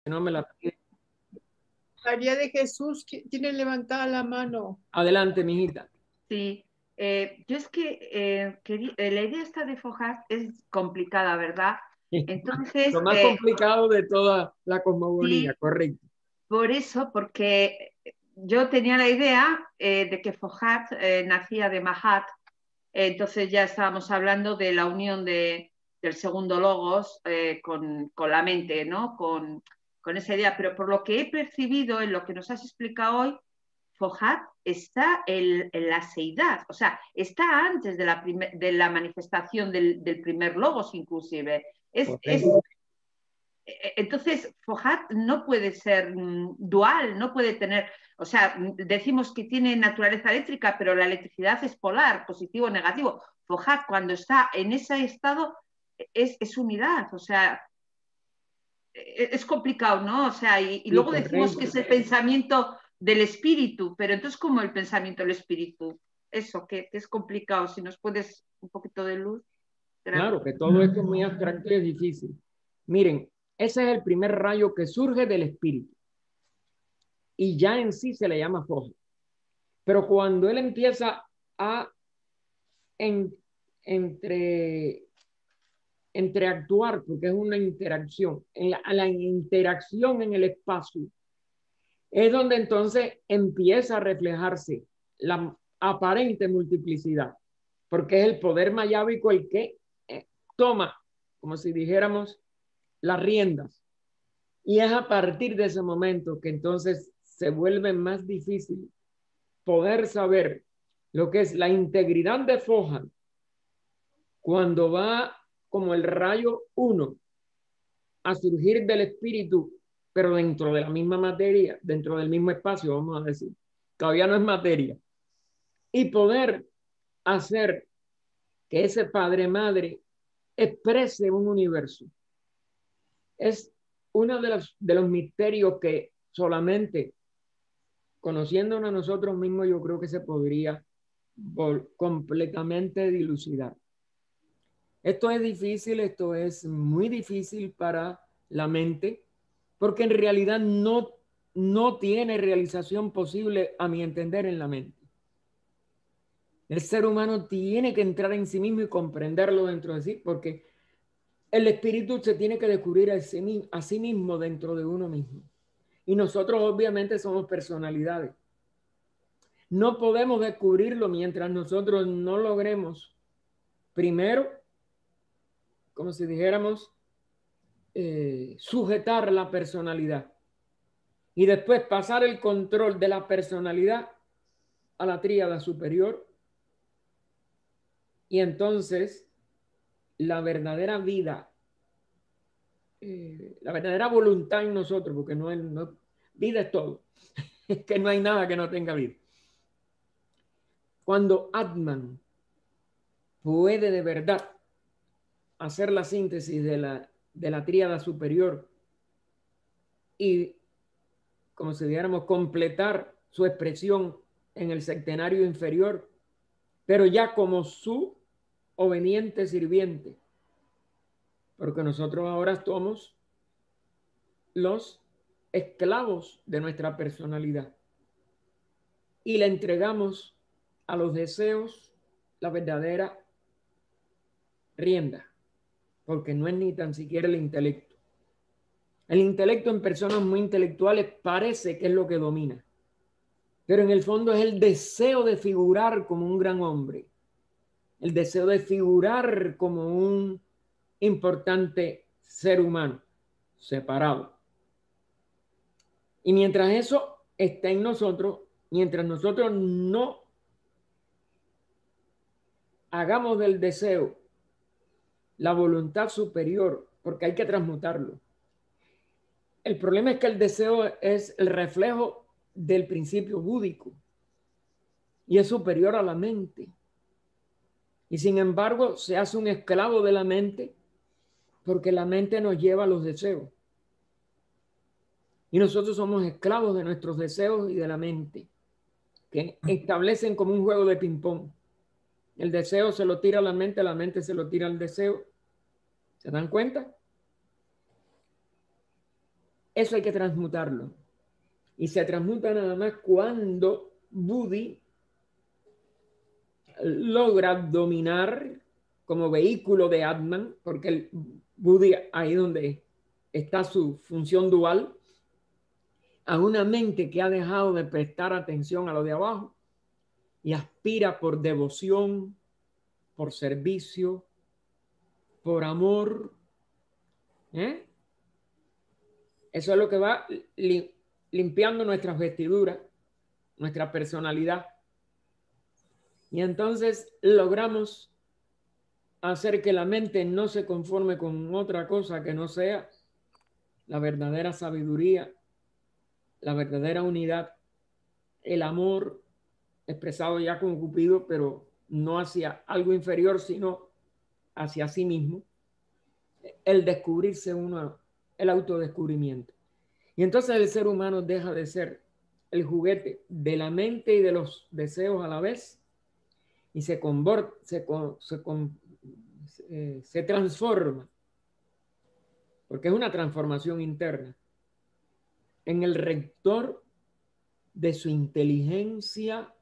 no me la pide. María de Jesús tiene levantada la mano. Adelante, mijita. Sí, yo es que la idea esta de Fojar es complicada, ¿verdad? Entonces, Lo más complicado de toda la cosmogonía, sí, correcto. por eso, porque yo tenía la idea de que Fohat nacía de Mahat, entonces ya estábamos hablando de la unión del segundo logos con la mente, ¿no? Con esa idea, pero por lo que he percibido en lo que nos has explicado hoy, Fohat está en la seidad, o sea, está antes de la manifestación del primer logos inclusive. Entonces, Fohat no puede ser dual, no puede tener, o sea, decimos que tiene naturaleza eléctrica, pero la electricidad es polar, positivo o negativo. Fohat, cuando está en ese estado, es unidad, o sea, es complicado, ¿no? O sea, y Sí, luego decimos correcto. que es el pensamiento del espíritu, pero entonces, ¿cómo el pensamiento del espíritu? Eso, que es complicado, si nos puedes un poquito de luz. Gracias. Claro que todo esto es muy abstracto y es difícil. Miren, ese es el primer rayo que surge del espíritu y ya en sí se le llama foja. Pero cuando él empieza a en, entre, entreactuar, porque es una interacción, la interacción en el espacio, es donde entonces empieza a reflejarse la aparente multiplicidad, porque es el poder mayábico el que toma, como si dijéramos, las riendas. Y es a partir de ese momento que entonces se vuelve más difícil poder saber lo que es la integridad de Foja cuando va como el rayo 1 a surgir del espíritu, pero dentro de la misma materia, dentro del mismo espacio, vamos a decir. Todavía no es materia. Y poder hacer que ese padre-madre exprese un universo. Es uno de los misterios que solamente conociéndonos nosotros mismos yo creo que se podría completamente dilucidar. Esto es difícil, esto es muy difícil para la mente, porque en realidad no tiene realización posible, a mi entender, en la mente. El ser humano tiene que entrar en sí mismo y comprenderlo dentro de sí, porque el espíritu se tiene que descubrir a sí mismo dentro de uno mismo. Y nosotros obviamente somos personalidades. No podemos descubrirlo mientras nosotros no logremos, primero, como si dijéramos, sujetar la personalidad y después pasar el control de la personalidad a la tríada superior y entonces la verdadera vida, la verdadera voluntad en nosotros, porque vida es todo, es que no hay nada que no tenga vida. Cuando Atman puede de verdad hacer la síntesis de la tríada superior y, como si dijéramos, completar su expresión en el septenario inferior, pero ya como su obediente sirviente, porque nosotros ahora somos los esclavos de nuestra personalidad y le entregamos a los deseos la verdadera rienda, porque no es ni tan siquiera el intelecto. El intelecto en personas muy intelectuales parece que es lo que domina, pero en el fondo es el deseo de figurar como un gran hombre, el deseo de figurar como un importante ser humano separado. Y mientras eso está en nosotros, mientras nosotros no hagamos del deseo la voluntad superior, porque hay que transmutarlo. El problema es que el deseo es el reflejo del principio búdico y es superior a la mente. Y sin embargo, se hace un esclavo de la mente porque la mente nos lleva a los deseos. Y nosotros somos esclavos de nuestros deseos y de la mente, que establecen como un juego de ping-pong. El deseo se lo tira a la mente se lo tira al deseo. ¿Se dan cuenta? eso hay que transmutarlo. Y se transmuta nada más cuando Buddhi logra dominar como vehículo de Atman, porque el Buddhi, ahí donde está su función dual, a una mente que ha dejado de prestar atención a lo de abajo y aspira por devoción, por servicio, por amor. Eso es lo que va limpiando nuestras vestiduras, nuestra personalidad. Y entonces logramos hacer que la mente no se conforme con otra cosa que no sea la verdadera sabiduría, la verdadera unidad, el amor expresado ya con Cupido, pero no hacia algo inferior, sino hacia sí mismo, el descubrirse uno, el autodescubrimiento. Y entonces el ser humano deja de ser el juguete de la mente y de los deseos a la vez y se transforma, porque es una transformación interna, en el rector de su inteligencia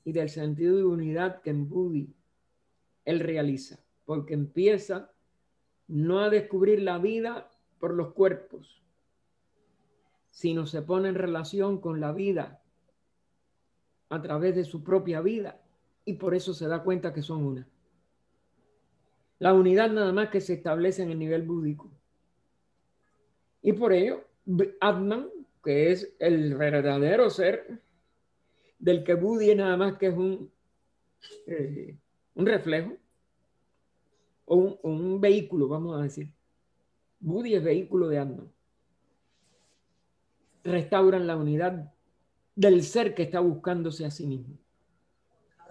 y del sentido de unidad que en Buddhi él realiza, porque empieza no a descubrir la vida por los cuerpos, sino se pone en relación con la vida a través de su propia vida y por eso se da cuenta que son una. La unidad nada más que se establece en el nivel búdico. Y por ello, Atman, que es el verdadero ser, del que Buddhi es nada más que es un reflejo o un vehículo, vamos a decir. Buddhi es vehículo de Atman. Restauran la unidad del ser que está buscándose a sí mismo.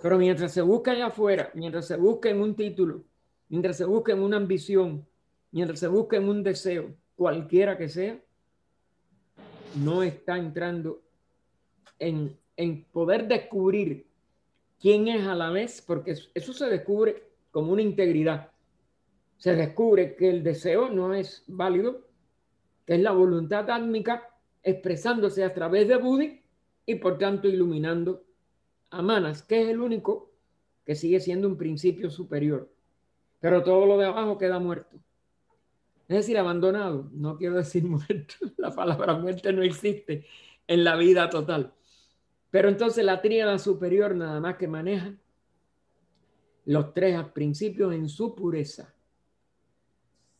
Pero mientras se busca allá afuera, mientras se busca en un título, mientras se busca en una ambición, mientras se busca en un deseo, cualquiera que sea, no está entrando en poder descubrir quién es a la vez, porque eso se descubre como una integridad. Se descubre que el deseo no es válido, que es la voluntad átmica expresándose a través de Buddhi y por tanto iluminando a Manas, que es el único que sigue siendo un principio superior. Pero todo lo de abajo queda muerto. Es decir, abandonado. No quiero decir muerto. La palabra muerte no existe en la vida total. Pero entonces la tríada superior nada más que maneja los tres principios en su pureza.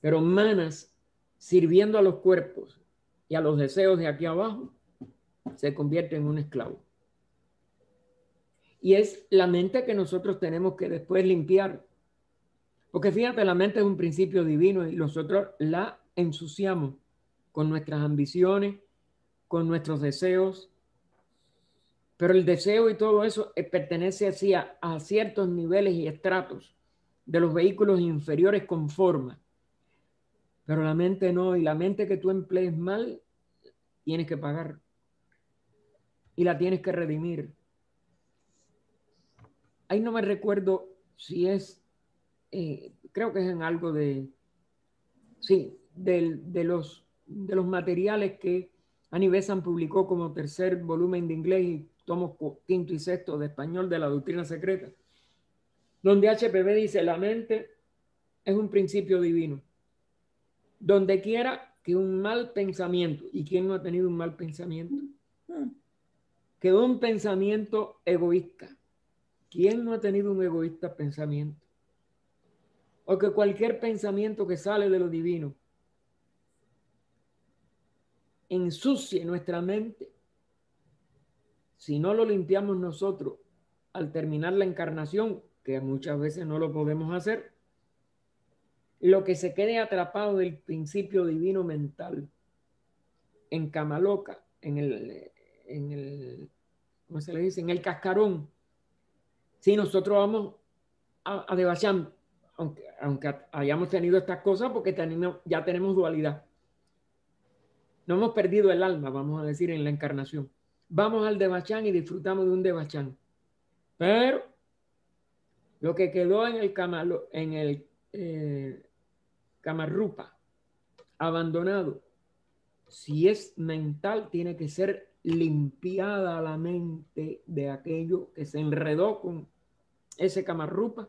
Pero Manas, sirviendo a los cuerpos y a los deseos de aquí abajo, se convierte en un esclavo. Y es la mente que nosotros tenemos que después limpiar. Porque fíjate, la mente es un principio divino y nosotros la ensuciamos con nuestras ambiciones, con nuestros deseos. Pero el deseo y todo eso pertenece así a ciertos niveles y estratos de los vehículos inferiores con forma. Pero la mente no, y la mente que tú emplees mal, tienes que pagar. Y la tienes que redimir. Ahí no me recuerdo si es, creo que es en algo de, sí, de los materiales que Annie Besant publicó como tercer volumen de inglés y tomos quinto y sexto de español de la doctrina secreta, donde HPB dice, la mente es un principio divino. Donde quiera que un mal pensamiento, ¿y quién no ha tenido un mal pensamiento? Que un pensamiento egoísta. ¿Quién no ha tenido un egoísta pensamiento? O que cualquier pensamiento que sale de lo divino ensucie nuestra mente. Si no lo limpiamos nosotros al terminar la encarnación, que muchas veces no lo podemos hacer, lo que se quede atrapado del principio divino mental en Kamaloka, en el ¿cómo se le dice? En el cascarón. Si nosotros vamos a Devachan, aunque hayamos tenido estas cosas, porque ya tenemos dualidad. No hemos perdido el alma, vamos a decir, en la encarnación. Vamos al Devachan y disfrutamos de un Devachan. Pero lo que quedó en el Kamarupa, abandonado, Si es mental, tiene que ser limpiada la mente de aquello que se enredó con ese camarrupa,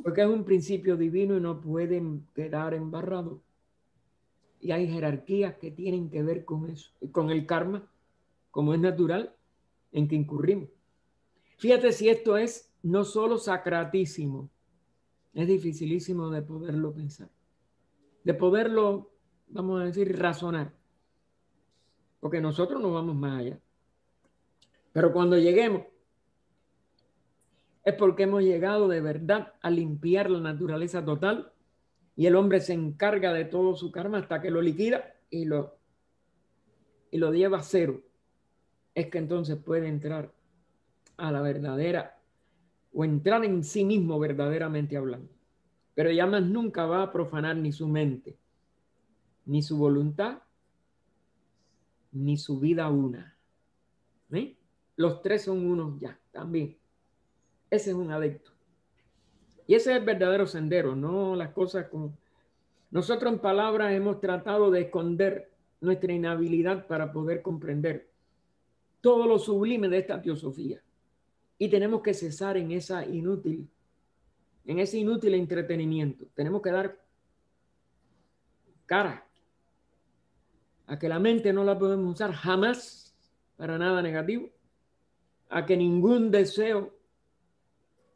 porque es un principio divino y no pueden quedar embarrados. Y hay jerarquías que tienen que ver con eso, con el karma, como es natural, en que incurrimos. Fíjate si esto es no solo sacratísimo, es dificilísimo de poderlo pensar, de poderlo, vamos a decir, razonar, porque nosotros no vamos más allá. Pero cuando lleguemos, es porque hemos llegado de verdad a limpiar la naturaleza total y el hombre se encarga de todo su karma hasta que lo liquida y lo lleva a cero. Es que entonces puede entrar a la verdadera o entrar en sí mismo verdaderamente hablando. Pero ya más nunca va a profanar ni su mente, ni su voluntad, ni su vida una. ¿Sí? Los tres son unos ya, también. Ese es un adepto. Y ese es el verdadero sendero, no las cosas como... Nosotros en palabras hemos tratado de esconder nuestra inhabilidad para poder comprender todo lo sublime de esta teosofía. Y tenemos que cesar en ese inútil entretenimiento. Tenemos que dar cara a que la mente no la podemos usar jamás para nada negativo, a que ningún deseo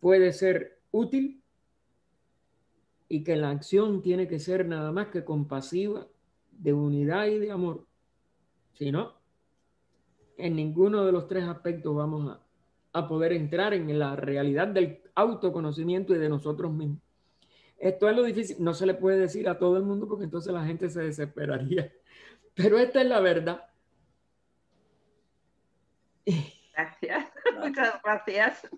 puede ser útil y que la acción tiene que ser nada más que compasiva, de unidad y de amor. Si no, en ninguno de los tres aspectos vamos a poder entrar en la realidad del autoconocimiento y de nosotros mismos. Esto es lo difícil, no se le puede decir a todo el mundo porque entonces la gente se desesperaría, pero esta es la verdad. Gracias, muchas gracias.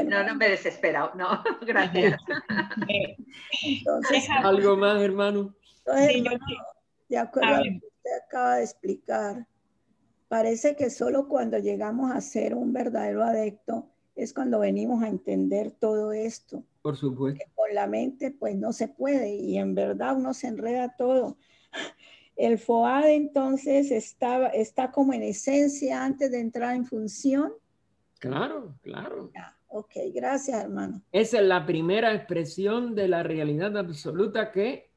No me he desesperado, no, gracias. Entonces, ¿Algo más, hermano? entonces, Sí, yo hermano, sí. de acuerdo a lo que usted acaba de explicar, parece que solo cuando llegamos a ser un verdadero adepto es cuando venimos a entender todo esto. Por supuesto. Que con la mente pues no se puede y en verdad uno se enreda todo. El FOAD entonces está como en esencia antes de entrar en función. Claro, claro. Ok, gracias, hermano. Esa es la primera expresión de la realidad absoluta que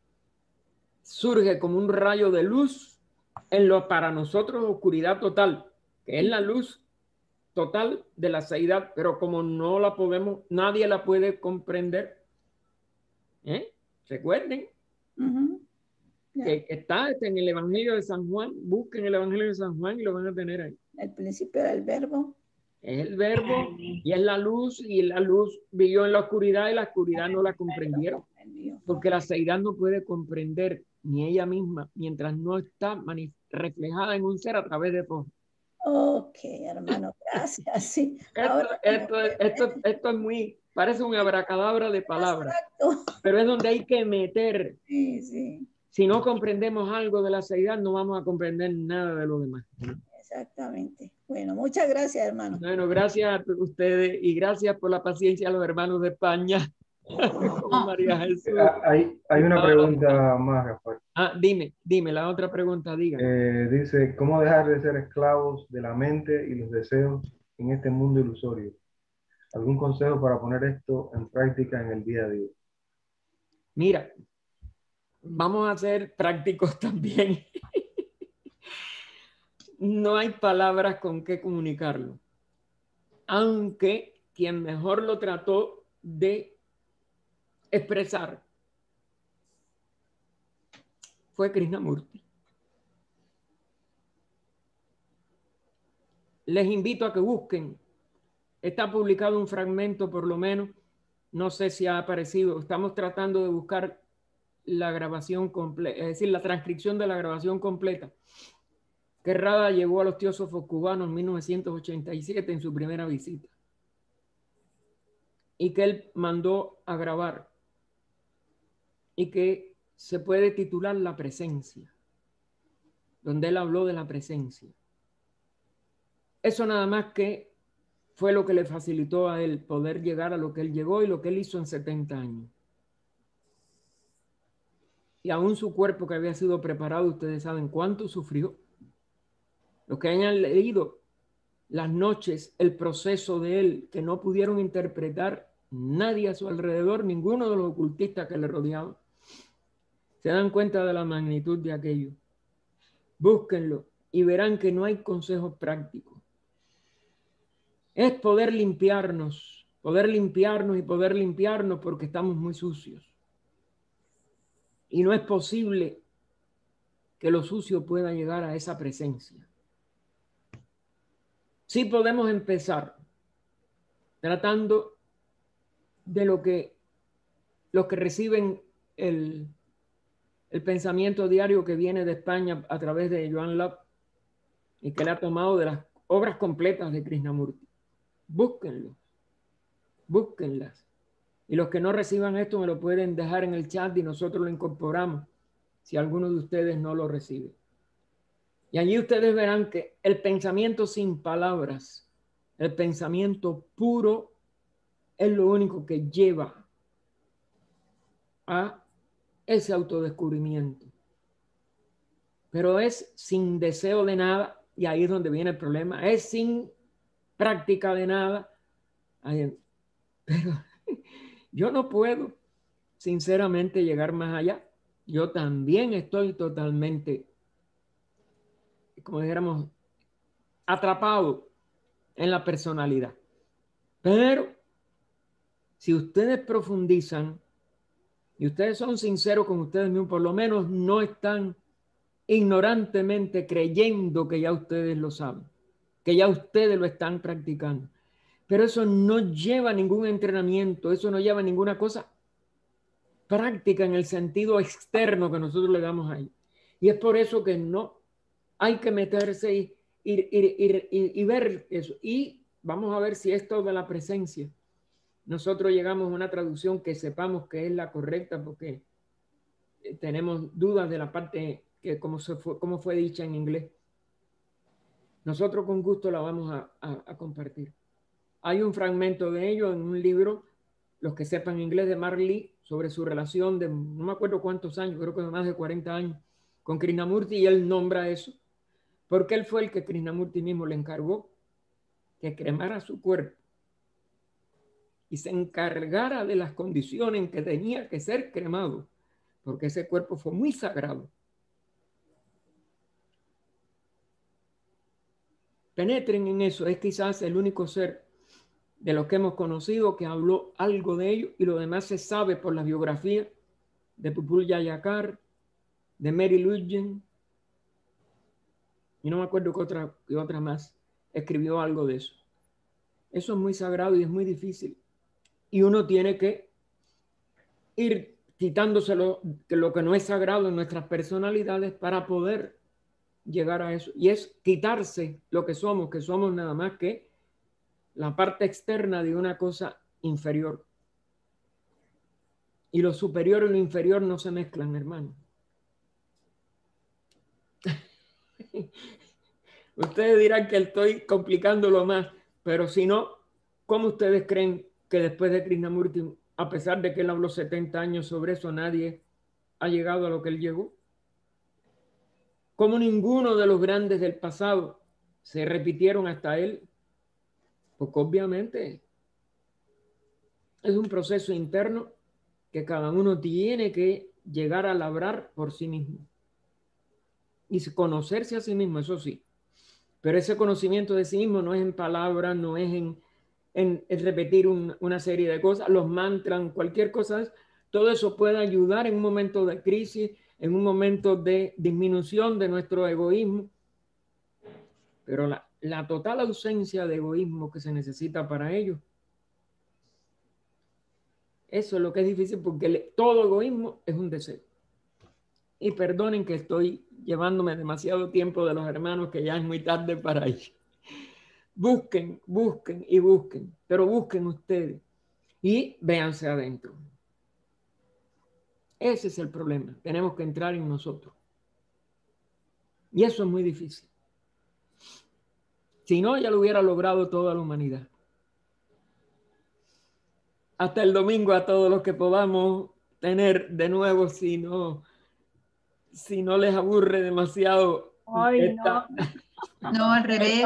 surge como un rayo de luz en lo para nosotros oscuridad total, que es la luz total de la seidad, pero como no la podemos, nadie la puede comprender. Recuerden que está en el Evangelio de San Juan, busquen el Evangelio de San Juan y lo van a tener ahí. El principio del verbo. Es el verbo y es la luz, y la luz vivió en la oscuridad y la oscuridad no la comprendieron, porque la seidad no puede comprender ni ella misma mientras no está reflejada en un ser a través de todo. Ok, hermano, gracias. Sí. Esto es muy, parece un abracadabra de palabras, exacto, pero es donde hay que meter. Sí, sí, Si no comprendemos algo de la seidad, no vamos a comprender nada de lo demás. exactamente. Bueno, muchas gracias, hermano. Bueno, gracias a ustedes y gracias por la paciencia a los hermanos de España. Como María Jesús. Hay una pregunta más, Rafael. Dime, la otra pregunta, diga. Dice, ¿cómo dejar de ser esclavos de la mente y los deseos en este mundo ilusorio? ¿Algún consejo para poner esto en práctica en el día a día? Mira, vamos a ser prácticos también. No hay palabras con qué comunicarlo. Aunque quien mejor lo trató de expresar fue Krishnamurti. Les invito a que busquen. Está publicado un fragmento, por lo menos. No sé si ha aparecido. Estamos tratando de buscar la grabación completa, es decir, la transcripción de la grabación completa que Rada llevó a los teósofos cubanos en 1987 en su primera visita y que él mandó a grabar y que se puede titular La presencia, donde él habló de la presencia. Eso nada más que fue lo que le facilitó a él poder llegar a lo que él llegó y lo que él hizo en 70 años. Y aún su cuerpo que había sido preparado, ustedes saben cuánto sufrió. Los que hayan leído las noches, el proceso de él, que no pudieron interpretar nadie a su alrededor, ninguno de los ocultistas que le rodeaban, se dan cuenta de la magnitud de aquello. Búsquenlo y verán que no hay consejos prácticos. Es poder limpiarnos y poder limpiarnos porque estamos muy sucios. Y no es posible que lo sucio pueda llegar a esa presencia. Sí podemos empezar tratando de los que reciben el pensamiento diario que viene de España a través de Joan Love y que le ha tomado de las obras completas de Krishnamurti. Búsquenlo, búsquenlas. Y los que no reciban esto me lo pueden dejar en el chat y nosotros lo incorporamos si alguno de ustedes no lo recibe. Y allí ustedes verán que el pensamiento sin palabras, el pensamiento puro, es lo único que lleva a ese autodescubrimiento. Pero es sin deseo de nada, y ahí es donde viene el problema, es sin práctica de nada. Pero yo no puedo, sinceramente, llegar más allá. Yo también estoy totalmente, como dijéramos, atrapado en la personalidad. Pero si ustedes profundizan y ustedes son sinceros con ustedes mismos, por lo menos no están ignorantemente creyendo que ya ustedes lo saben, que ya ustedes lo están practicando. Pero eso no lleva ningún entrenamiento, eso no lleva ninguna cosa práctica en el sentido externo que nosotros le damos ahí. Y es por eso que no hay que meterse y ver eso. Y vamos a ver si esto de la presencia, nosotros llegamos a una traducción que sepamos que es la correcta, porque tenemos dudas de la parte que cómo fue dicha en inglés. Nosotros con gusto la vamos a compartir. Hay un fragmento de ello en un libro, los que sepan inglés, de Mark Lee, sobre su relación de no me acuerdo cuántos años, creo que más de 40 años, con Krishnamurti, y él nombra eso, porque él fue el que Krishnamurti mismo le encargó que cremara su cuerpo y se encargara de las condiciones en que tenía que ser cremado, porque ese cuerpo fue muy sagrado. Penetren en eso, es quizás el único ser de los que hemos conocido que habló algo de ello, y lo demás se sabe por la biografía de Pupul Yayakar, de Mary Lugen, y no me acuerdo qué otra más escribió algo de eso. Eso es muy sagrado y es muy difícil. Y uno tiene que ir quitándose lo que no es sagrado en nuestras personalidades para poder llegar a eso. Y es quitarse lo que somos nada más que la parte externa de una cosa inferior. Y lo superior y lo inferior no se mezclan, hermano. Ustedes dirán que estoy complicándolo más, pero si no, ¿cómo ustedes creen que después de Krishnamurti, a pesar de que él habló 70 años sobre eso, nadie ha llegado a lo que él llegó? ¿Cómo ninguno de los grandes del pasado se repitieron hasta él? Porque obviamente es un proceso interno que cada uno tiene que llegar a labrar por sí mismo. Y conocerse a sí mismo, eso sí. Pero ese conocimiento de sí mismo no es en palabras, no es en repetir una serie de cosas, los mantras, cualquier cosa. Todo eso puede ayudar en un momento de crisis, en un momento de disminución de nuestro egoísmo. Pero la total ausencia de egoísmo que se necesita para ello, eso es lo que es difícil, porque todo egoísmo es un deseo. Y perdonen que estoy llevándome demasiado tiempo de los hermanos, que ya es muy tarde para ello. Busquen, busquen y busquen, pero busquen ustedes y véanse adentro. Ese es el problema. Tenemos que entrar en nosotros. Y eso es muy difícil. Si no, ya lo hubiera logrado toda la humanidad. Hasta el domingo a todos los que podamos tener de nuevo, si no si no les aburre demasiado Ay, esta, no. No, al revés.